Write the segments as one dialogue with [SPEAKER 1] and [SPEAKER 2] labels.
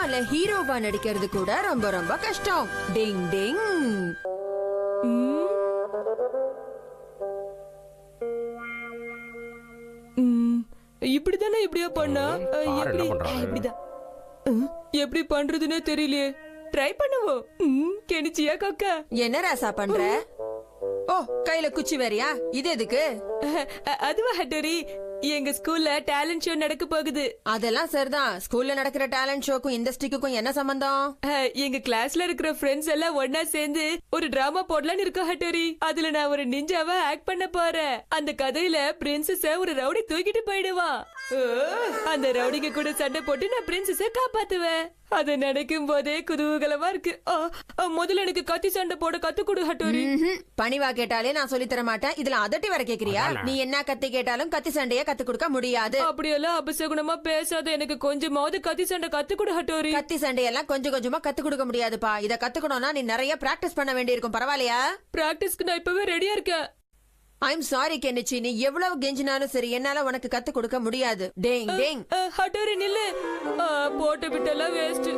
[SPEAKER 1] டிராமால ஹீரோவா நடிக்கிறது கூட ரொம்ப ரொம்ப கஷ்டம். டிங் டிங்.
[SPEAKER 2] இப்படிதானே இப்படியா பண்ணா? இப்படிதான் எப்படி பண்றதுன்னே தெரியலையே. ட்ரை பண்ணுவோம். கெனிச்சியா கொக்கா?
[SPEAKER 1] என்ன ராசா பண்ற? ஓ, கையில குச்சி வேறியா? இது எதுக்கு?
[SPEAKER 2] அதுவா ஹட்டோரி, எங்க ஸ்கூல்ல டேலண்ட் ஷோ நடக்க போகுது.
[SPEAKER 1] அதெல்லாம் சரிதான். ஸ்கூல்ல நடக்கிற டேலண்ட் ஷோக்கும் இந்த ஸ்டிக்குக்கும் என்ன சம்பந்தம்?
[SPEAKER 2] எங்க கிளாஸ்ல இருக்கிற ஃப்ரெண்ட்ஸ் எல்லாம் ஒன்னா சேர்ந்து ஒரு டிராமா போடலான்னு இருக்கோம் ஹட்டோரி. அதுல நான் ஒரு நிஞ்சாவா ஆக்ட் பண்ண போறேன். அந்த கதையில பிரின்சஸ ஒரு ரவுடி தூக்கிட்டு போயிடுவான். அந்த ரவுடிங்க கூட சண்டை போட்டு நான் பிரின்சஸ காப்பாத்துவேன். அத நினைக்கும் போதே குதூகலமா இருக்கு. முதல்ல எனக்கு கத்தி சண்டை போட கத்து கொடு ஹட்டோரி.
[SPEAKER 1] பணிவா கேட்டாலே நான் சொல்லி தர மாட்டேன். இதுல அதட்டி வர கேக்குறியா? நீ என்ன கத்தி கேட்டாலும் கத்தி சண்டைய கத்து கொடுக்க முடியாது.
[SPEAKER 2] அப்படியெல்லாம் அபசகுணமா பேசாத. எனக்கு கொஞ்சமாவது கத்தி சண்டை கத்து கொடு ஹட்டோரி.
[SPEAKER 1] கத்தி சண்டையெல்லாம் கொஞ்சம் கொஞ்சமா கத்து கொடுக்க முடியாதுப்பா. இத கத்துக்கணும்னா நீ நிறைய பிராக்டிஸ் பண்ண வேண்டியிருக்கும். பரவாயில்லையா?
[SPEAKER 2] பிராக்டிஸ்க்கு நான் இப்பவே ரெடியா இருக்கேன்.
[SPEAKER 1] ஐம் சாரி கெனிச்சி, நீ எவ்வளவு கெஞ்சினாலும் சரி என்னால உனக்கு கத்து கொடுக்க முடியாது. Tang Tang.
[SPEAKER 2] ஹட்டோரி நில்லு. போட்டு விட்டெல்லாம் வேஸ்ட்.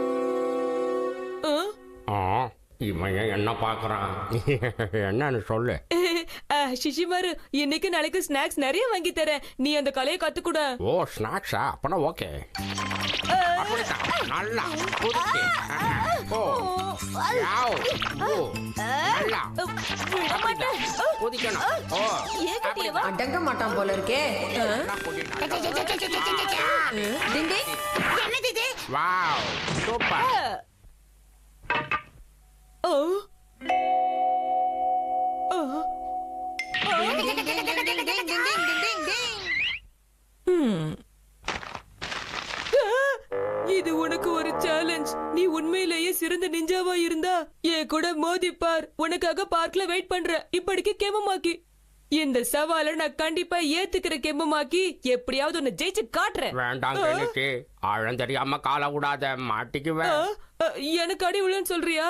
[SPEAKER 3] இவன் என்ன பாக்குறான்? என்னன்னு சொல்லு.
[SPEAKER 2] சிஷிமாரு, இன்னைக்கு நாளைக்கு ஸ்நாக்ஸ் நிறைய வாங்கி தரேன். நீ அந்த கலையை கத்துக்கூட.
[SPEAKER 3] ஓ, ஸ்நாக்ஸா? அப்பனா ஓகே. நல்லா குடிச்சு. ஓ, யாவ். ஓ, நல்லா குடிக்கணும். ஓ,
[SPEAKER 1] அடங்க மாட்டான் போல இருக்கே. டிங் டிங்.
[SPEAKER 4] என்னது இது?
[SPEAKER 3] Wow, super.
[SPEAKER 2] ஓ இது உனக்கு ஒரு சேலஞ்ச். நீ உண்மையிலேயே சிறந்த நிஞ்சாவா இருந்தா என் கூட மோதிப்பார். உனக்காக பார்க்ல வெயிட் பண்ற. இப்படிக்கு கெமமாக்கி. இந்த சவாலை நான் கண்டிப்பா ஏத்துக்கிற கெமமாக்கி. எப்படியாவது உன்னை ஜெயிச்சு காட்டுறேன்.
[SPEAKER 3] வேண்டாம் கெனிச்சி, ஆழம் தெரியாம கால விடாத, மாட்டிக்குவேன்.
[SPEAKER 2] எனக்கு அடி உள்ளன்னு சொல்றியா?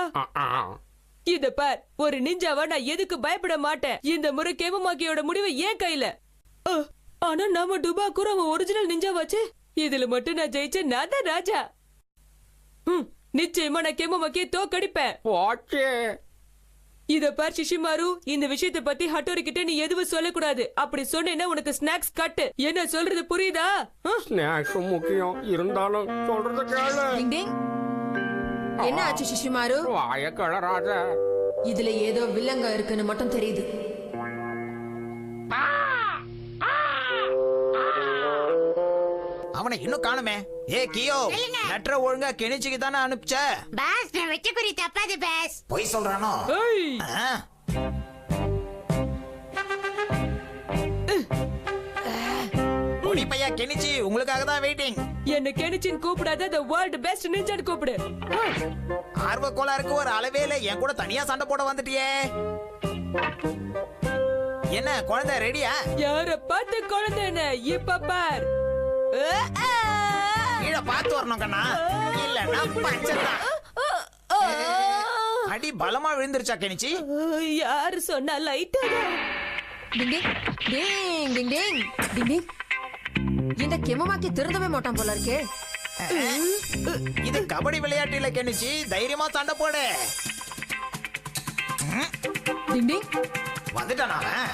[SPEAKER 2] இத பார், ஒரு நிஞ்சாவா நான் எதுக்கு பயப்பட மாட்டேன். இந்த முறை கேமமாக்கியோட முடிவு ஏன் கையில. ஆனா நாம டுபாக்கூர் அவன் ஒரிஜினல் நிஞ்சாவாச்சு. இதுல மட்டும் நான் ஜெயிச்ச நான் தான் ராஜா. நிச்சயமா நான் கேமமாக்கிய தோக்கடிப்பேன். இத பார் சிஷிமாரு, இந்த விஷயத்தை பத்தி ஹட்டோரி கிட்ட நீ எதுவும் சொல்லக்கூடாது. அப்படி சொன்னேன்னா உனக்கு ஸ்நாக்ஸ் கட்டு. என்ன சொல்றது புரியுதா?
[SPEAKER 3] ஸ்நாக்ஸ் முக்கியம், இருந்தாலும் சொல்றது கேளு.
[SPEAKER 1] டிங் டிங். என்ன ஆச்சு சிஷிமாரு?
[SPEAKER 3] வாய கிளறாத.
[SPEAKER 1] இதுல ஏதோ வில்லங்க இருக்குன்னு மட்டும் தெரியுது.
[SPEAKER 5] அவனை இன்னும் காணுமே. ஏ கியோ, லெட்டர் ஒழுங்கா கெனிச்சிக்கு தானே அனுப்பிச்ச?
[SPEAKER 4] பாஸ், நான் வெச்ச குறி தப்பாது பாஸ்.
[SPEAKER 5] பொய் சொல்றானோ? பொடி பையா கெனிச்சி, உங்களுக்காக தான் வெயிட்டிங்.
[SPEAKER 2] என்ன கெனிச்சின் கூப்பிடாத, the world best ninja கூப்பிடு.
[SPEAKER 5] ஆர்வ கோளாறுக்கு ஒரு அளவே இல்ல. என் கூட தனியா சண்டை போட வந்துட்டியே. என்ன குழந்தை ரெடியா?
[SPEAKER 2] யார பார்த்து குழந்தைன்னு இப்ப பார்.
[SPEAKER 5] கீழே பார்த்து வரணும் கண்ணா, இல்லன்னா பஞ்சதான். அடி பலமா விழுந்துருச்சா கெனிச்சி?
[SPEAKER 2] யாரு சொன்னா லைட்டா?
[SPEAKER 1] டிங் டிங் டிங் டிங் டிங் டிங் டிங். இந்த கெமமாக்கி திருந்தவே மாட்டான் போல இருக்கே.
[SPEAKER 5] இது கபடி விளையாட்டு இல்ல கெனிச்சி, தைரியமா சண்டை போடு.
[SPEAKER 1] டிங் டிங்.
[SPEAKER 5] வந்துட்டான் அவன்.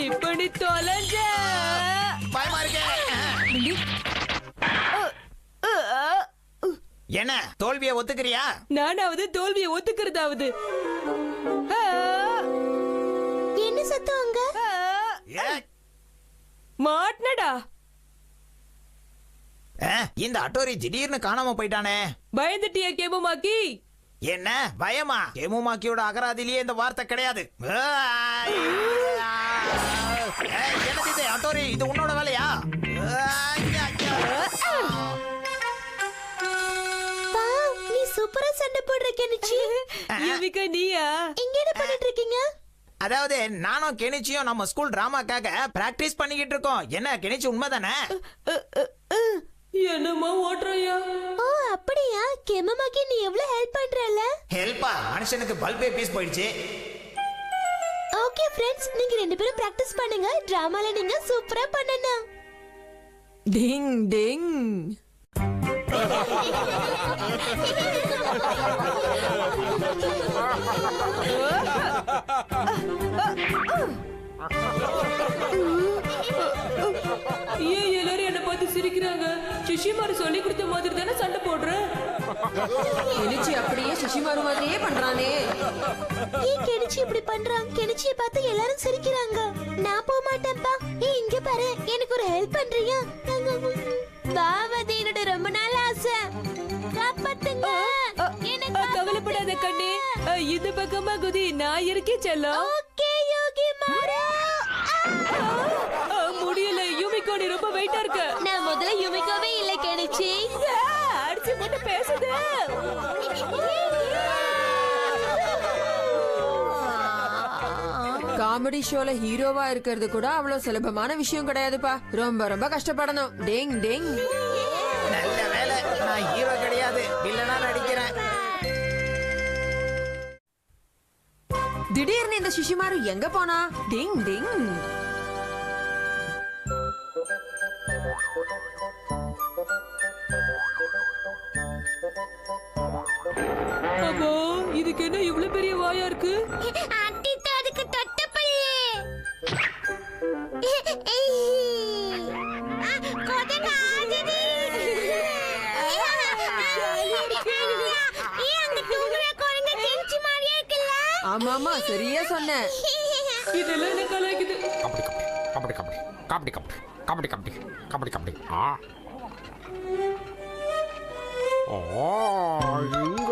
[SPEAKER 2] இப்படி தொலைஞ்ச
[SPEAKER 5] பயமா இருக்கே. என்ன தோல்வியை ஒத்துக்கிறியா?
[SPEAKER 2] நானாவது தோல்வியை ஒத்துக்கிறதாவது.
[SPEAKER 4] என்ன சத்தம் அங்க?
[SPEAKER 2] மாட்னடா.
[SPEAKER 5] இந்த அட்டோரி திடீர்னு காணாம போயிட்டானே.
[SPEAKER 2] பயந்துட்டியா கேமமாக்கி?
[SPEAKER 5] என்ன பயமா? கேமுமாக்கியோட அகராதிலேயே இந்த வார்த்தை கிடையாது. என்னது இது அட்டோரி? இது உன்னோட வேலையா?
[SPEAKER 4] நீ சூப்பரா சண்டை போடுற கெனிச்சி.
[SPEAKER 2] யுவிகா நீயா?
[SPEAKER 4] இங்க என்ன பண்ணிட்டு இருக்கீங்க?
[SPEAKER 5] அதாவது நானும் கெனிச்சியும் நம்ம ஸ்கூல் டிராமாக்காக பிராக்டிஸ் பண்ணிக்கிட்டு இருக்கோம். என்ன கெனிச்சி உண்மைதானே?
[SPEAKER 2] என்னமா ஓட்றையா?
[SPEAKER 4] ஓ அப்படியா? கெமமாக்கி நீ எவ்வளவு ஹெல்ப் பண்றல?
[SPEAKER 5] ஹெல்ப்பா? மனுஷனுக்கு பல்பே பீஸ் போயிடுச்சு.
[SPEAKER 4] ஓகே ஃப்ரெண்ட்ஸ், நீங்க ரெண்டு பேரும் பிராக்டிஸ் பண்ணுங்க. டிராமால நீங்க சூப்பரா பண்ணணும்.
[SPEAKER 1] டிங் டிங்.
[SPEAKER 2] ஏன் எல்லாரும் என்ன பார்த்து சிரிக்கிறாங்க? சுஷிமாரு சொல்லி கொடுத்த மாதிரி தானே சண்டை போடுறேன்.
[SPEAKER 1] கெனிச்சி அப்படியே சுஷிமாரு மாதிரியே பண்றானே.
[SPEAKER 4] ஏன் கெனிச்சி இப்படி பண்றான்? கெனிச்சியை பார்த்து எல்லாரும் சிரிக்கிறாங்க. நான் போக மாட்டேன்ப்பா. ஏய் இங்க பாரு, எனக்கு ஒரு ஹெல்ப் பண்றியா? பாவதி, என்னோட ரொம்ப நாள் ஆசை. காப்பாத்துங்க. எனக்கு
[SPEAKER 2] கவலைப்படாத கண்ணே, இந்த பக்கமா குதி, நான் இருக்கேன் செல்லம்.
[SPEAKER 4] ஓகே யோகி மாரா.
[SPEAKER 2] முடியல, யூமிகோ நீ ரொம்ப வெயிட்டா இருக்க.
[SPEAKER 4] நான் முதல்ல யுமிகோவே இல்ல கெனிச்சி.
[SPEAKER 2] அடிச்சு போட்டு பேசுது.
[SPEAKER 1] காமெடி ஷோல ஹீரோவா இருக்கிறது கூட அவ்வளவு சுலபமான விஷயம் கிடையாதுப்பா. ரொம்ப ரொம்ப கஷ்டப்படணும். டேங் டேங்.
[SPEAKER 5] நல்ல வேலை, நான் ஹீரோ கிடையாது, வில்லனா நடிக்கிறேன்.
[SPEAKER 1] திடீர்னு இந்த சுஷிமாரு எங்க போனா? டிங் டிங்.
[SPEAKER 2] அப்போ இதுக்கு என்ன இவ்வளவு பெரிய வாயா இருக்கு?
[SPEAKER 4] அடித்து அதுக்கு தொட்டப்பள்ளி. கொதங்க ஆகுது. அங்க தூங்குற குழந்தை கெஞ்சி மாதிரியே இருக்குல்ல?
[SPEAKER 1] ஆமாமா, சரியா சொன்ன.
[SPEAKER 2] இதெல்லாம் என்ன கலாய்க்குது?
[SPEAKER 3] கபடி கபடி கபடி கபடி கபடி கபடி கபடி கபடி ஆ ஓ இங்க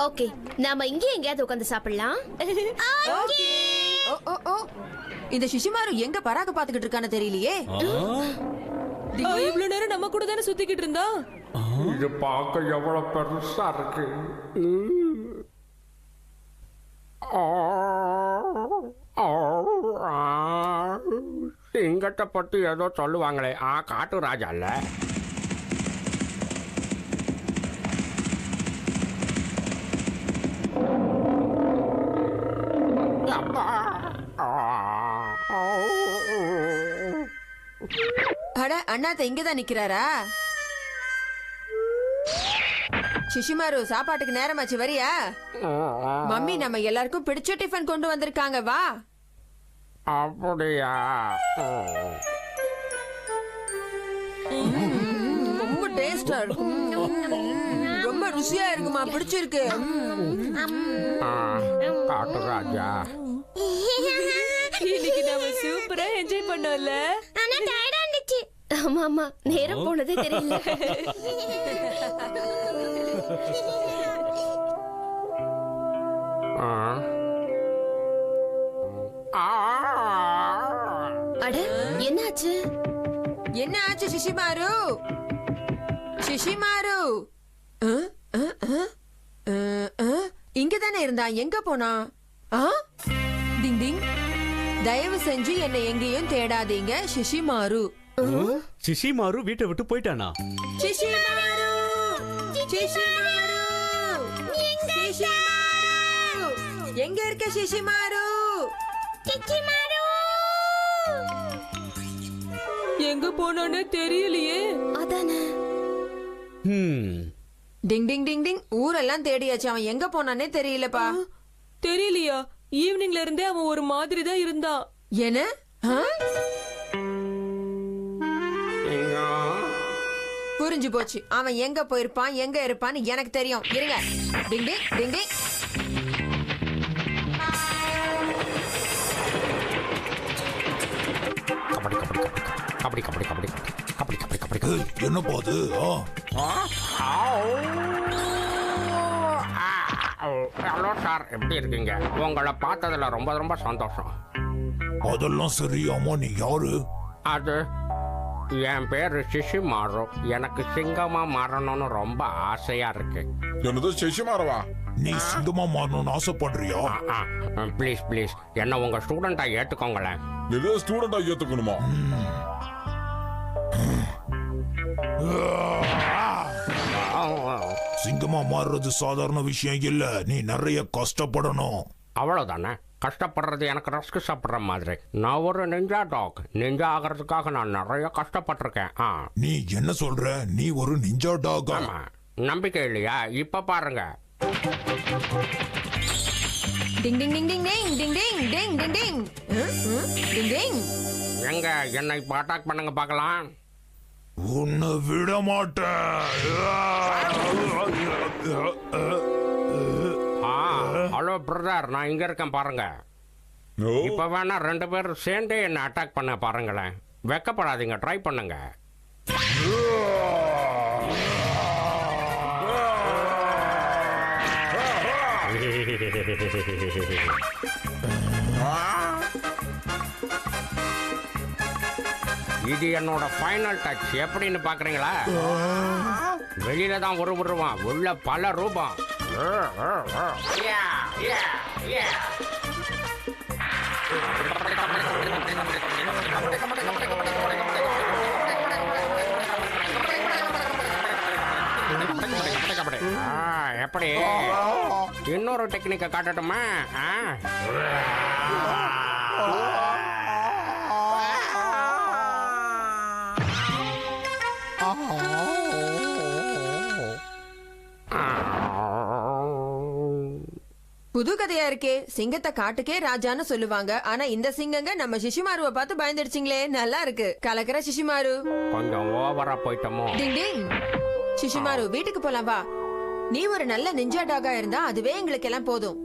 [SPEAKER 4] ஓகே, நாம இங்க எங்கயாவது உட்கார்ந்து சாப்பிடலாம்.
[SPEAKER 1] ஓ ஓ ஓ, இந்த சுஷிமாரு எங்க பராக பாத்துக்கிட்டு இருக்கான்னு தெரியலையே.
[SPEAKER 2] இவ்வளவு நேரம் நம்ம கூட தானே சுத்திக்கிட்டு இருந்தா.
[SPEAKER 3] இது பார்க்க எவ்வளவு பெருசா இருக்கு. சிங்கத்தை பத்தி ஏதோ சொல்லுவாங்களே, காட்டு ராஜா இல்ல.
[SPEAKER 1] அட, அண்ணாத்த இங்கதான் நிக்கிறாரா? சுஷிமாரு, சாப்பாட்டுக்கு நேரமாச்சு, வரியா? மம்மி நம்ம எல்லாருக்கும் பிடிச்ச டிஃபன் கொண்டு வந்திருக்காங்க, வா.
[SPEAKER 3] அப்படியா?
[SPEAKER 1] ரொம்ப டேஸ்டா இருக்கு. ரொம்ப ருசியா இருக்குமா, பிடிச்சிருக்கு.
[SPEAKER 3] காட்டு ராஜா,
[SPEAKER 2] இன்னைக்கு நம்ம சூப்பரா என்ஜாய் பண்ணோம்ல.
[SPEAKER 4] ஆனா டயர்டா இருந்துச்சு. ஆமா ஆமா, நேரம் போனதே தெரியல. அட, என்னாச்சு?
[SPEAKER 1] என்ன ஆச்சு சுஷிமாரு? சுஷிமாரு இங்கதானே இருந்தா, எங்க போனா? டிங் டிங். தயவு செஞ்சு என்னை எங்கேயும் தேடாதீங்க சுஷிமாரு.
[SPEAKER 6] சிஷிமாரு வீட்டை விட்டு போயிட்டானா?
[SPEAKER 1] சுஷிமாரு, சுஷிமாரு, சுஷிமாரு, எங்க இருக்க சுஷிமாரு?
[SPEAKER 4] சிச்சிமாரு,
[SPEAKER 2] எங்க போனோன்னு தெரியலையே.
[SPEAKER 4] அதானே.
[SPEAKER 1] டிங் டிங் டிங் டிங். ஊரெல்லாம் தேடியாச்சு, அவன் எங்க போனானே தெரியலப்பா.
[SPEAKER 2] தெரியலையா? ஈவினிங்ல இருந்தே அவன் ஒரு மாதிரி தான் இருந்தான்.
[SPEAKER 1] என்ன? புரிஞ்சு போச்சு. அவன் எங்க போயிருப்பான், எங்க இருப்பான்னு எனக்கு தெரியும். இருங்க. டிங் டிங் டிங் டிங்.
[SPEAKER 3] கபடி கபடி கபடி கபடி கபடி கபடி கபடி கபடி கபடி.
[SPEAKER 7] என்ன போது?
[SPEAKER 3] ஹலோ சார், எப்படி இருக்கீங்க? உங்களை பார்த்ததுல ரொம்ப ரொம்ப சந்தோஷம்.
[SPEAKER 7] அதெல்லாம் சரி. அம்மா, நீ யாரு?
[SPEAKER 3] அது என் பேரு சிஷிமாரு. எனக்கு சிங்கமா மாறணும்னு ரொம்ப ஆசையா இருக்கு.
[SPEAKER 7] என்னது சிஷிமாரவா? நீ சிங்கமா மாறணும்னு ஆசைப்படுறியா?
[SPEAKER 3] ப்ளீஸ் ப்ளீஸ், என்ன உங்க ஸ்டூடெண்டா ஏத்துக்கோங்களேன்.
[SPEAKER 7] இதே ஸ்டூடெண்டா ஏத்துக்கணுமா? சிங்கமா மாறுறது சாதாரண விஷயம் இல்ல. நீ நிறைய கஷ்டப்படணும்.
[SPEAKER 3] அவ்வளவுதானே? கஷ்டப்படுறது எனக்கு ரஸ்க் சாப்பிட்ற மாதிரி. நான் ஒரு நிஞ்சா டாக். நிஞ்சா ஆகிறதுக்காக நான் நிறைய கஷ்டப்பட்டிருக்கேன்.
[SPEAKER 7] நீ என்ன சொல்ற? நீ ஒரு நிஞ்சா டாகா?
[SPEAKER 3] ஆமா, நம்பிக்கை இல்லையா? இப்ப பாருங்க.
[SPEAKER 1] டிங் டிங் டிங் டிங் டிங் டிங் டிங் டிங் டிங் டிங் டிங் டிங்.
[SPEAKER 3] எங்க என்னை இப்போ அட்டாக் பண்ணுங்க பார்க்கலாம்.
[SPEAKER 7] உன்னை விட மாட்டேன்.
[SPEAKER 3] ஹலோ பிரதர், நான் இங்க இருக்கேன் பாருங்க. இப்ப வேணா 2 பேரும் சேர்ந்தே என்ன அட்டாக் பண்ண பாருங்களேன். வெக்கப்படாதீங்க, ட்ரை பண்ணுங்க. இது என்னோட ஃபைனல் டச். எப்படின்னு பாக்குறீங்களா? வெளியில தான் ஒரு உருவம், உள்ள பல ரூபம். எப்படி இன்னொரு டெக்னிக்கை காட்டட்டுமா?
[SPEAKER 1] புது கதையா இருக்கே. சிங்கத்தை காட்டுக்கே ராஜான்னு சொல்லுவாங்க. ஆனா இந்த சிங்கங்க நம்ம சிஷிமாருவை பார்த்து பயந்துடுச்சிங்களே. நல்லா இருக்கு. கலக்கிற சிஷிமாரு.
[SPEAKER 3] கொஞ்சம் ஓவரா போயிட்டோமோ?
[SPEAKER 1] டிங் டிங். சிஷிமாரு, வீட்டுக்கு போலாம் வா. நீ ஒரு நல்ல நிஞ்சா டாகா இருந்தா அதுவே எங்களுக்கு எல்லாம் போதும்.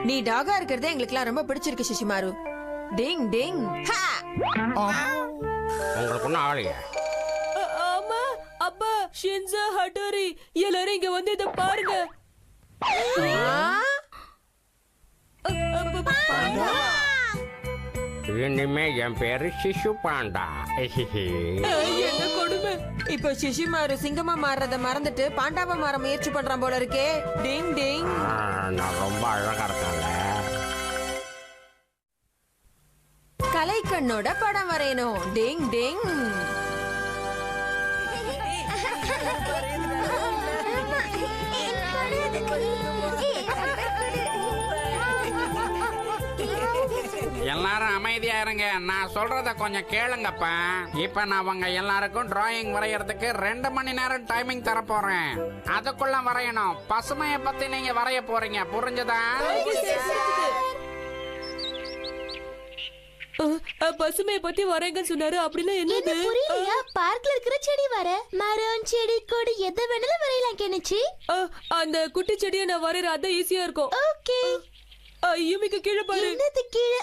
[SPEAKER 1] நீ டாகா இருக்கிறதே எங்களுக்கு எல்லாம் ரொம்ப பிடிச்சிருக்கு சிஷிமாரு. டிங் டிங்.
[SPEAKER 3] உங்களுக்கு ஒன்னும் ஆளைய?
[SPEAKER 2] ஆமா அப்பா, ஷின்சா, ஹட்டோரி எல்லாரும் இங்க வந்து இத பாருங்க.
[SPEAKER 3] இனிமே என் பேரு சிசு பாண்டா.
[SPEAKER 2] என்ன கொடுமை.
[SPEAKER 1] இப்ப சிஷிமாரு சிங்கமா மாறத மறந்துட்டு பாண்டாவா மாற முயற்சி பண்றான் போல இருக்கே. டிங் டிங்.
[SPEAKER 3] நான் ரொம்ப அழகா இருக்கேன்ல.
[SPEAKER 1] கலைக்கண்ணோட படம் வரையணும். டிங் டிங்.
[SPEAKER 3] எல்லாரும் அமைதியா இருங்க. நான் சொல்றத கொஞ்சம் கேளுங்கப்பா. இப்ப நான் அவங்க எல்லாருக்கும் டிராயிங் வரையறதுக்கு 2 மணி நேரம் டைமிங் தர போறேன். அதுக்குள்ள வரையணும். பசுமையை பத்தி நீங்க வரைய போறீங்க, புரிஞ்சதா?
[SPEAKER 2] பசுமையை பத்தி வரைங்கன்னு சொன்னாரு. அப்படின்னா என்னது?
[SPEAKER 4] புரியலையா? பார்க்ல இருக்கிற செடி வர மரம், செடி, கொடி எதை வேணாலும் வரையலாம் கெனிச்சி.
[SPEAKER 2] அந்த குட்டி செடியை நான் வரையற அதான் ஈஸியா இருக்கும்.
[SPEAKER 4] ஓகே.
[SPEAKER 2] யூமிக்கு கீழே பாரு.
[SPEAKER 4] என்னது கீழே?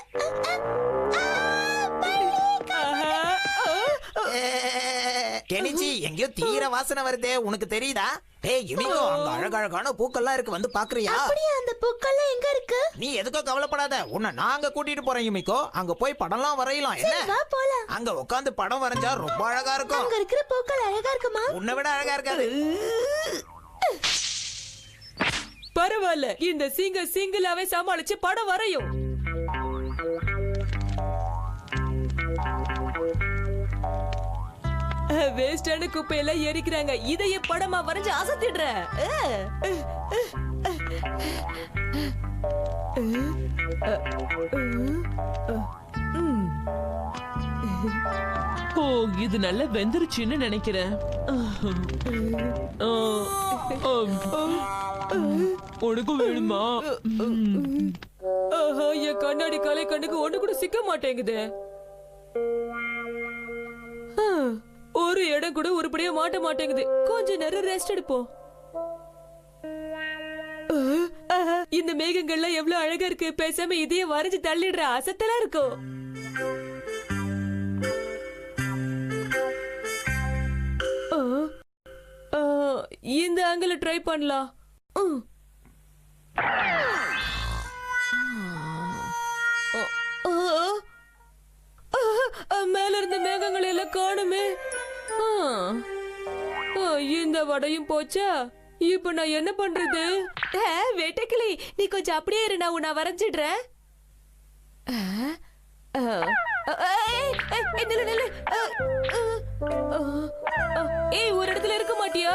[SPEAKER 5] கெனிச்சி, எங்கேயோ தீர வாசனை வருதே, உனக்கு தெரியுதா? ஏய் யுமிகோ, அங்க அழகழகான பூக்கள்லாம் இருக்கு, வந்து பாக்குறியா?
[SPEAKER 4] அப்படியே அந்த பூக்கள்லாம் எங்க இருக்கு?
[SPEAKER 5] நீ எதுக்கோ கவலைப்படாத, உன்னை நாங்க கூட்டிட்டு போறேன் யுமிகோ. அங்க போய் படம்லாம் வரையலாம். என்ன?
[SPEAKER 4] வா போலாம்.
[SPEAKER 5] அங்க உட்காந்து படம் வரைஞ்சா ரொம்ப அழகா இருக்கும்.
[SPEAKER 4] அங்க இருக்கிற பூக்கள் அழகா இருக்குமா?
[SPEAKER 5] உன்னை விட அழகா இருக்காது.
[SPEAKER 2] பரவாயில்ல, இந்த சிங்கிளாவே சமாளிச்சு படம் வரையும். வேஸ்டான குப்பையெல்லாம் எரிக்கிறாங்க. இதைய படமா வரைஞ்சு அசத்திடுற.
[SPEAKER 8] ஓ, இது நல்லா வெந்துருச்சுன்னு நினைக்கிறேன். உனக்கு வேணுமா?
[SPEAKER 2] என் கண்ணாடி கலை கண்ணுக்கு ஒண்ணு கூட சிக்க மாட்டேங்குது. ஒரு இடம் கூட உருப்படியா மாட்ட மாட்டேங்குது. கொஞ்ச நேரம் ரெஸ்ட் எடுப்போம். இந்த மேகங்கள்லாம் எவ்வளவு அழகா இருக்கு. பேசாம இதையே வரைஞ்சு தள்ளிடுற. அசத்தலா இருக்கும். இந்த ஆங்கிள் ட்ரை பண்ணலாம். மேல இருந்த மேகங்கள் எல்லாம் காணுமே. இந்த வடையும் போச்சா? இப்ப நான் என்ன பண்றது? வேட்டைக்கிளி, நீ கொஞ்சம் அப்படியே இரு, நான் உன்னை வரைஞ்சிடுறேன். ஏய், ஒரு இடத்துல இருக்க மாட்டியா?